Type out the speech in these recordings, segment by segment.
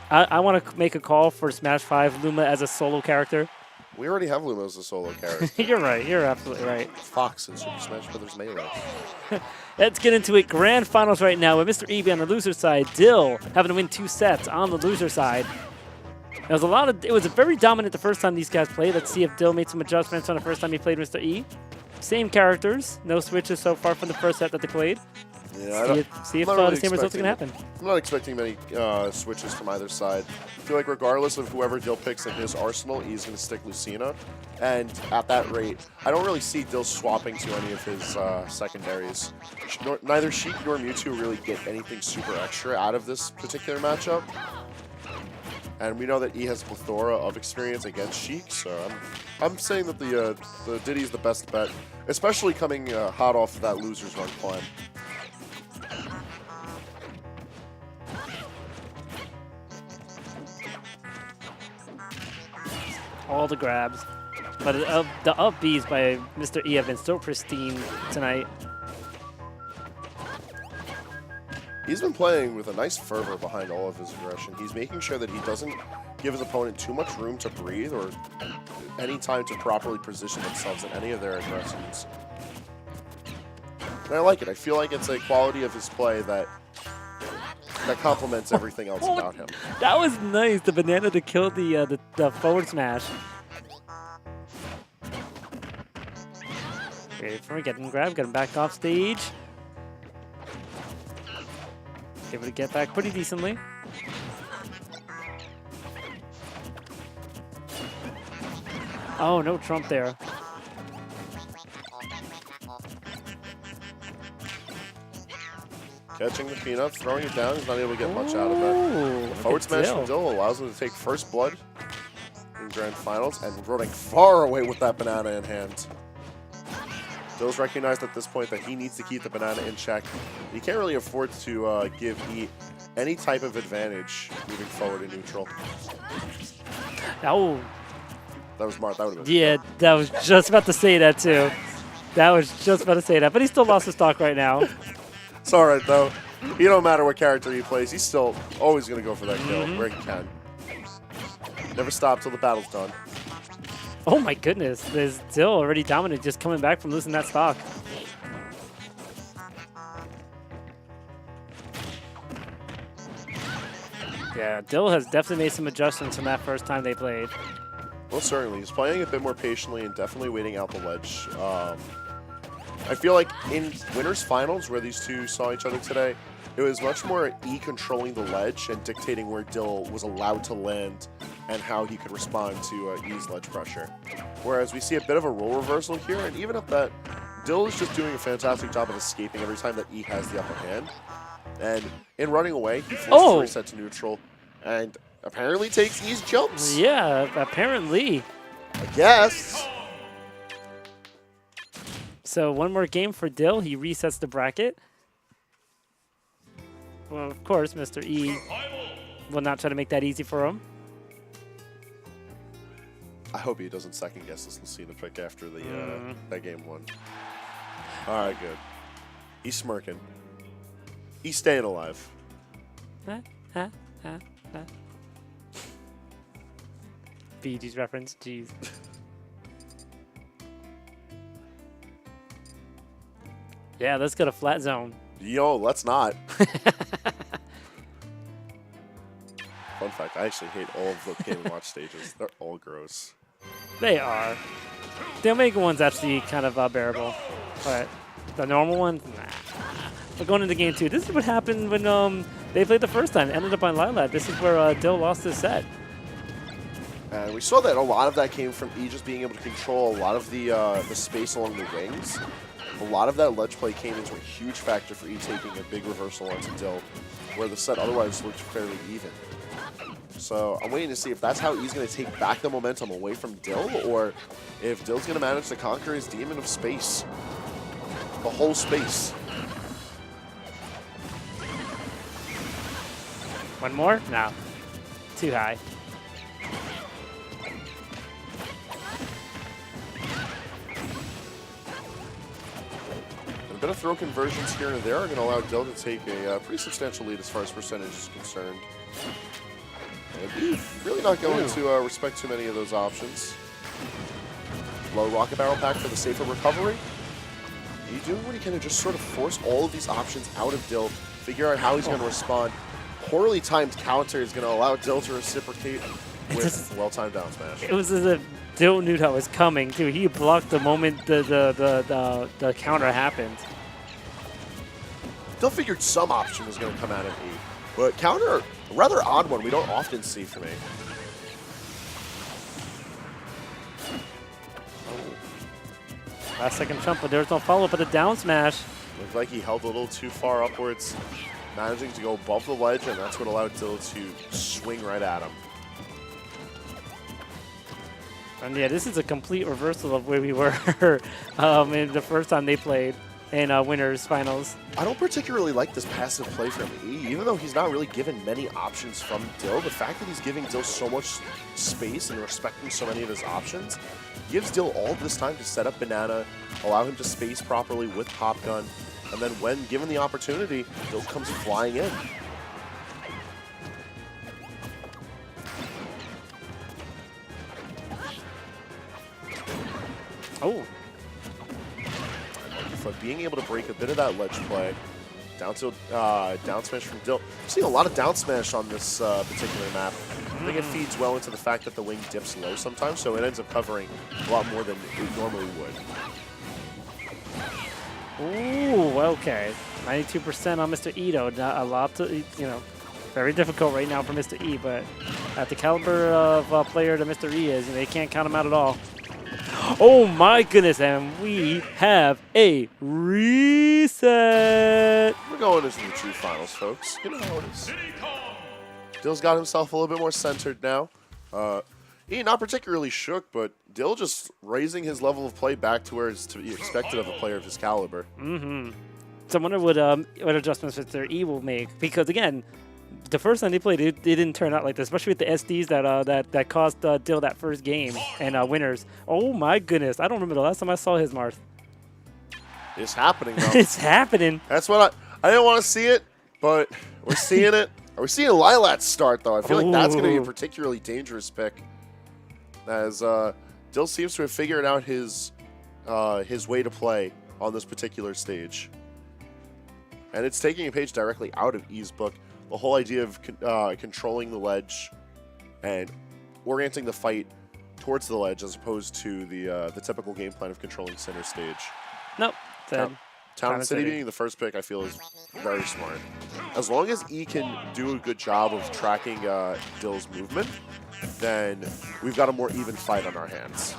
I want to make a call for Smash 5 Luma as a solo character. We already have Luma as a solo character. You're right. You're absolutely right. Fox in Super Smash Bros. Melee. Let's get into it. Grand finals right now with Mr.E on the loser side. Dill having to win 2 sets on the loser side. It was very dominant the first time these guys played. Let's see if Dill made some adjustments on the first time he played Mr.E. Same characters, no switches so far from the first set that they played. Yeah, see if really the same results are going to happen. I'm not expecting many switches from either side. I feel like regardless of whoever Dill picks in his arsenal, he's going to stick Lucina. And at that rate, I don't really see Dill swapping to any of his secondaries. Neither Sheik nor Mewtwo really get anything super extra out of this particular matchup. And we know that E has a plethora of experience against Sheik, so I'm saying that the Diddy is the best bet, especially coming hot off that loser's run climb. All the grabs. But the up Bs by Mr.E have been so pristine tonight. He's been playing with a nice fervor behind all of his aggression. He's making sure that he doesn't give his opponent too much room to breathe or any time to properly position themselves in any of their aggressions. And I like it. I feel like it's a quality of his play that complements everything else about him. That was nice. The banana to kill the forward smash. Wait for him, get him grabbed, get him back off stage. Able to get back pretty decently. Oh, no Trump there. Catching the peanut, throwing it down. He's not able to get much out of it. Forward smash from Dill allows him to take first blood in grand finals and running far away with that banana in hand. Dill's recognized at this point that he needs to keep the banana in check. He can't really afford to give E any type of advantage moving forward in neutral. Oh. That was smart. That would have been. Yeah, that was just about to say that too. That was just about to say that, but he still lost his stock right now. It's all right though. It don't matter what character he plays. He's still always gonna go for that kill where he can. Never stop till the battle's done. Oh my goodness, there's Dill already dominant, just coming back from losing that stock. Yeah, Dill has definitely made some adjustments from that first time they played. Well, certainly. He's playing a bit more patiently and definitely waiting out the ledge. I feel like in winners finals, where these two saw each other today, it was much more E controlling the ledge and dictating where Dill was allowed to land and how he could respond to E's ledge pressure. Whereas we see a bit of a role reversal here, and even at that, Dill is just doing a fantastic job of escaping every time that E has the upper hand. And in running away, he forces a reset to neutral and apparently takes E's jumps. Yeah, apparently. I guess. So one more game for Dill. He resets the bracket. Well, of course, Mr.E will not try to make that easy for him. I hope he doesn't second guess this Lucina pick after the that game one. All right, good. He's smirking. He's staying alive. BG's reference, jeez. Yeah, let's get a flat zone. Yo, let's not. Fun fact, I actually hate all of the Game & Watch stages. They're all gross. They are. The Omega one's actually kind of bearable, but the normal ones, nah. But going into game 2, this is what happened when they played the first time. Ended up on Lilat. This is where Dill lost his set. And we saw that a lot of that came from E just being able to control a lot of the space along the wings. A lot of that ledge play came into a huge factor for E taking a big reversal onto Dill, where the set otherwise looked fairly even. So I'm waiting to see if that's how E's going to take back the momentum away from Dill, or if Dill's going to manage to conquer his demon of space. The whole space. One more? No. Too high. A bit of throw conversions here and there are going to allow Dill to take a pretty substantial lead as far as percentage is concerned. E really not going to respect too many of those options. Low rocket barrel pack for the safer recovery. E doing what he can to just sort of force all of these options out of Dill, figure out how he's going to respond. Poorly timed counter is going to allow Dill to reciprocate with well-timed down smash. It was as if Dill knew that was coming too. He blocked the moment the counter happened. Dill figured some option was going to come out of E, but counter, a rather odd one we don't often see from E. Last second jump, but there's no follow-up at the down smash. Looked like he held a little too far upwards, managing to go above the ledge, and that's what allowed Dill to swing right at him. And yeah, this is a complete reversal of where we were in the first time they played in winners finals. I don't particularly like this passive play from E, even though he's not really given many options from Dill. The fact that he's giving Dill so much space and respecting so many of his options gives Dill all this time to set up Banana, allow him to space properly with Pop Gun, and then when given the opportunity, Dill comes flying in. Oh. But being able to break a bit of that ledge play, down smash from Dill. We're seeing a lot of down smash on this particular map. I think it feeds well into the fact that the wing dips low sometimes, so it ends up covering a lot more than it normally would. Ooh, okay. 92% on Mr.E though. Not a lot to, very difficult right now for Mr.E, but at the caliber of player that Mr.E is, they can't count him out at all. Oh my goodness, and we have a reset. We're going into the true finals, folks. You know how it is. Dill's got himself a little bit more centered now. E not particularly shook, but Dill just raising his level of play back to where it's to be expected of a player of his caliber. Mm-hmm. So I wonder what adjustments Mr.E will make, because again, the first time they played, it didn't turn out like this, especially with the SDs that cost Dill that first game and winners. Oh my goodness, I don't remember the last time I saw his Marth. It's happening, though. It's happening. That's what I didn't want to see it, but we're seeing it. We're seeing Lilat start, though. I feel like that's going to be a particularly dangerous pick, as Dill seems to have figured out his way to play on this particular stage. And it's taking a page directly out of E's book. The whole idea of controlling the ledge and orienting the fight towards the ledge as opposed to the typical game plan of controlling center stage. Nope. Town and City being the first pick, I feel, is very smart. As long as E can do a good job of tracking Dill's movement, then we've got a more even fight on our hands.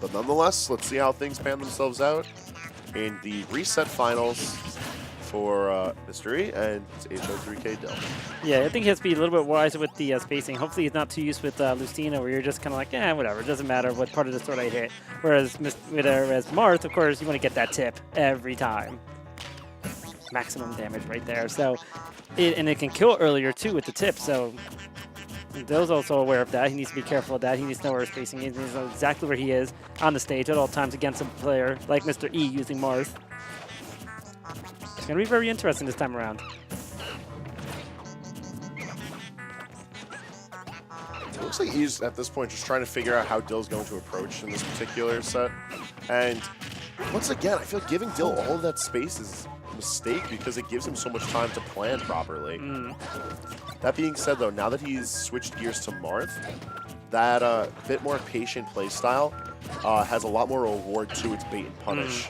But nonetheless, let's see how things pan themselves out in the reset finals for Mr.E and Ho3K Dill. Yeah, I think he has to be a little bit wiser with the spacing. Hopefully he's not too used with Lucina, where you're just kind of like, whatever, it doesn't matter what part of the sword I hit. Whereas Marth, of course, you want to get that tip every time. Maximum damage right there. So, and it can kill earlier too with the tip. So Dill's also aware of that. He needs to be careful of that. He needs to know where his spacing is. He needs to know exactly where he is on the stage at all times against a player like Mr.E using Marth. It's going to be very interesting this time around. It looks like he's, at this point, just trying to figure out how Dill's going to approach in this particular set. And once again, I feel like giving Dill all of that space is a mistake because it gives him so much time to plan properly. That being said, though, now that he's switched gears to Marth, that bit more patient play style has a lot more reward to its bait and punish.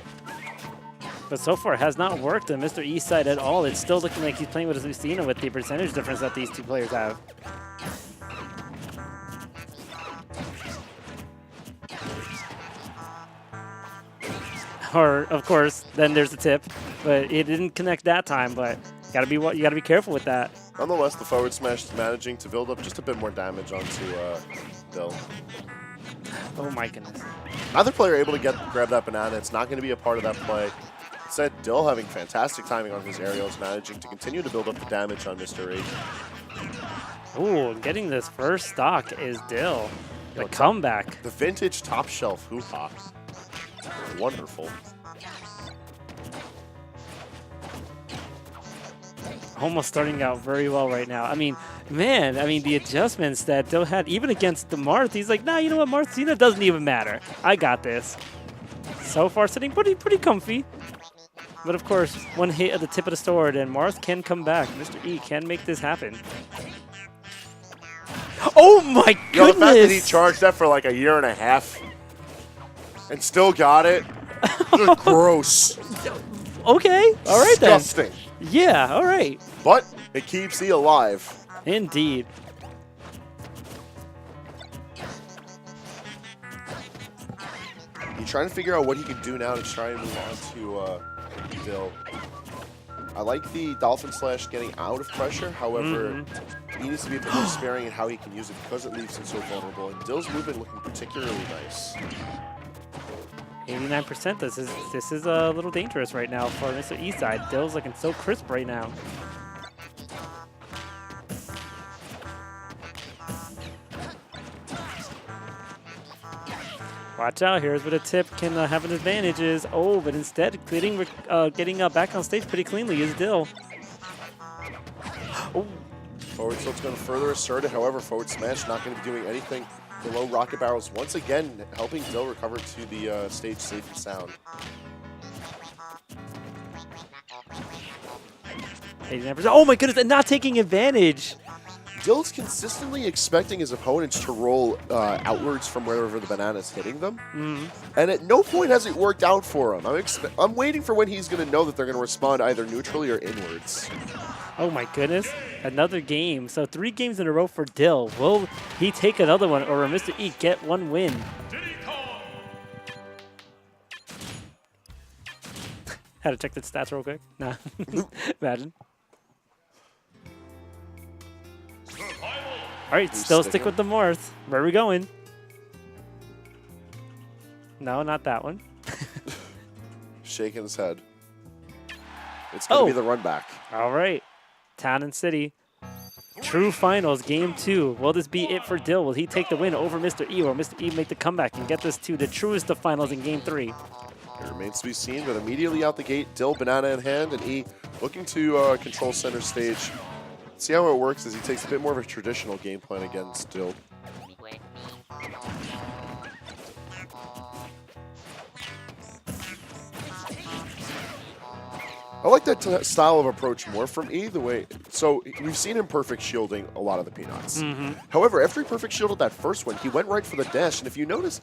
But so far, it has not worked on Mr.E side at all. It's still looking like he's playing with his Lucina with the percentage difference that these two players have. Or, of course, then there's the tip, but it didn't connect that time. But you gotta be careful with that. Nonetheless, the forward smash is managing to build up just a bit more damage onto Dill. Oh my goodness! Neither player able to grab that banana. It's not going to be a part of that play. Instead, Dill having fantastic timing on his aerials, managing to continue to build up the damage on Mr.E. Ooh, getting this first stock is Dill. The comeback. The vintage top shelf hoo-ha. Wonderful. almost starting out very well right now. I mean, man, the adjustments that Dill had, even against the Marth, he's like, nah, you know what, Marthina doesn't even matter. I got this. So far, sitting pretty comfy. But of course, one hit at the tip of the sword, and Marth can come back. Mr.E can make this happen. Oh my goodness! Yo, the fact that he charged that for like a year and a half and still got it, just gross. Okay, all right then. Disgusting. Yeah, all right. But it keeps E alive. Indeed. He's trying to figure out what he can do now to try and move on to Dill. I like the Dolphin Slash getting out of pressure. However, he needs to be a bit more sparing in how he can use it because it leaves him so vulnerable. And Dill's movement looking particularly nice. 89%. This is a little dangerous right now for Mr.E side. Dill's looking so crisp right now. Watch out, here's where the tip can have an advantage is. Oh, but instead, getting back on stage pretty cleanly is Dill. Oh. Forward tilt's going to further assert it. However, forward smash not going to be doing anything below rocket barrels. Once again, helping Dill recover to the stage safe and sound. 89%. Oh my goodness, and not taking advantage. Dill's consistently expecting his opponents to roll outwards from wherever the banana is hitting them. And at no point has it worked out for him. I'm waiting for when he's going to know that they're going to respond either neutrally or inwards. Oh my goodness, another game. So 3 games in a row for Dill. Will he take another one, or will Mr.E get one win? Had to check the stats real quick. Nah, imagine. All right, still stick with the Marth. Where are we going? No, not that one. Shaking his head. It's going to be the run back. All right. Town and City. True Finals, Game 2. Will this be it for Dill? Will he take the win over Mr.E, or will Mr.E make the comeback and get this to the truest of finals in Game 3? It remains to be seen, but immediately out the gate, Dill banana in hand, and E looking to control center stage. See how it works as he takes a bit more of a traditional game plan against Dill. I like that style of approach more from E, the way... So, we've seen him perfect shielding a lot of the peanuts. However, after he perfect shielded that first one, he went right for the dash, and if you notice,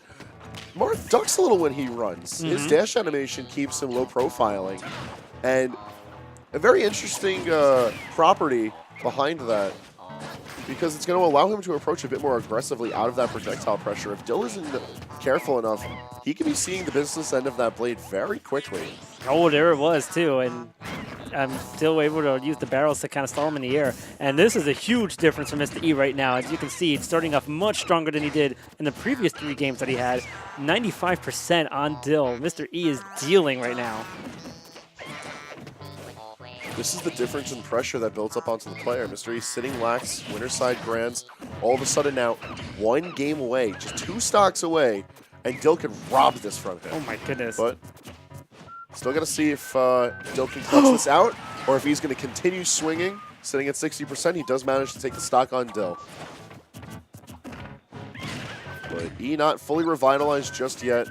Marth ducks a little when he runs. His dash animation keeps him low profiling, and a very interesting property behind that, because it's going to allow him to approach a bit more aggressively out of that projectile pressure. If Dill isn't careful enough, he can be seeing the business end of that blade very quickly. Oh, there it was too, and I'm still able to use the barrels to kind of stall him in the air. And this is a huge difference for Mr.E right now. As you can see, it's starting off much stronger than he did in the previous 3 games that he had. 95% on Dill. Mr.E is dealing right now. This is the difference in pressure that builds up onto the player. Mr.E sitting lax, winner side grands. All of a sudden now, 1 game away, just 2 stocks away, and Dill could rob this from him. Oh my goodness. But still got to see if Dill can clutch this out, or if he's going to continue swinging. Sitting at 60%, he does manage to take the stock on Dill. But E not fully revitalized just yet.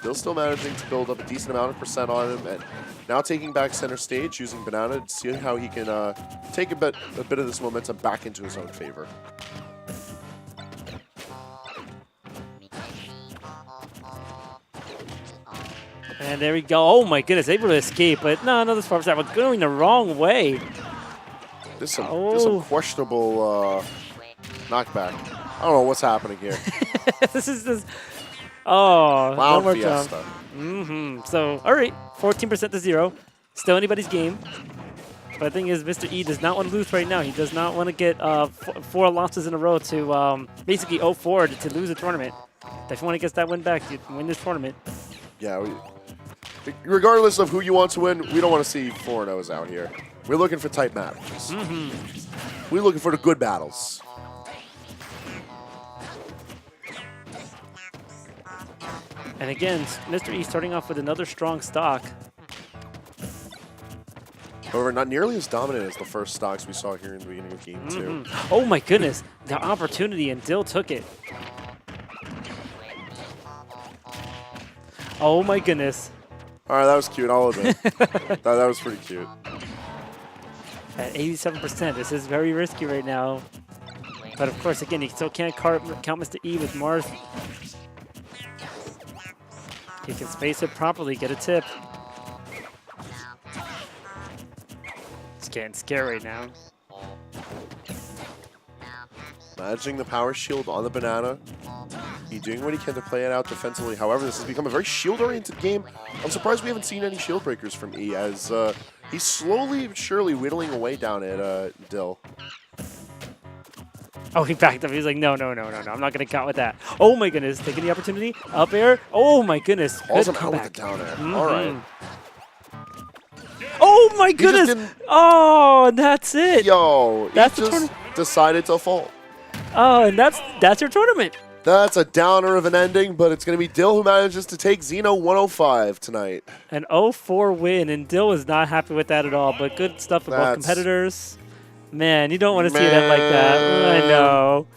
Dill still managing to build up a decent amount of percent on him, and now taking back center stage, using Banana to see how he can take a bit of this momentum back into his own favor. And there we go. Oh my goodness, able to escape, but no, another spark that was going the wrong way. There's some questionable knockback. I don't know what's happening here. This is just... Oh, Clown no more Fiesta. jump. So, all right, 14% to 0. Still anybody's game. But the thing is, Mr.E does not want to lose right now. He does not want to get 4 losses in a row to basically 0-4 to lose a tournament. Definitely want to get that win back to win this tournament. Yeah, regardless of who you want to win, we don't want to see 4-0s out here. We're looking for tight matches. We're looking for the good battles. And again, Mr.E starting off with another strong stock. However, not nearly as dominant as the first stocks we saw here in the beginning of Game 2. Oh my goodness, the opportunity, and Dill took it. Oh my goodness. All right, that was cute. I'll admit. that was pretty cute. At 87%, this is very risky right now. But of course, again, you still can't count Mr.E with Mars. He can space it properly, get a tip. It's getting scary right now. Managing the power shield on the banana. He's doing what he can to play it out defensively. However, this has become a very shield-oriented game. I'm surprised we haven't seen any shield breakers from E as he's slowly but surely whittling away down at Dill. Oh, he backed up. He's like, no, no, no, no, no. I'm not going to count with that. Oh, my goodness. Taking the opportunity. Up air. Oh, my goodness. Calls him out with the down air. All right. Oh, my goodness. Oh, and that's it. Yo, that's he just decided to fall. Oh, and that's your tournament. That's a downer of an ending, but it's going to be Dill who manages to take XenoOneHundredFive tonight. An 0-4 win, and Dill is not happy with that at all, but good stuff for both competitors. Man, you don't want to see that like that. I know.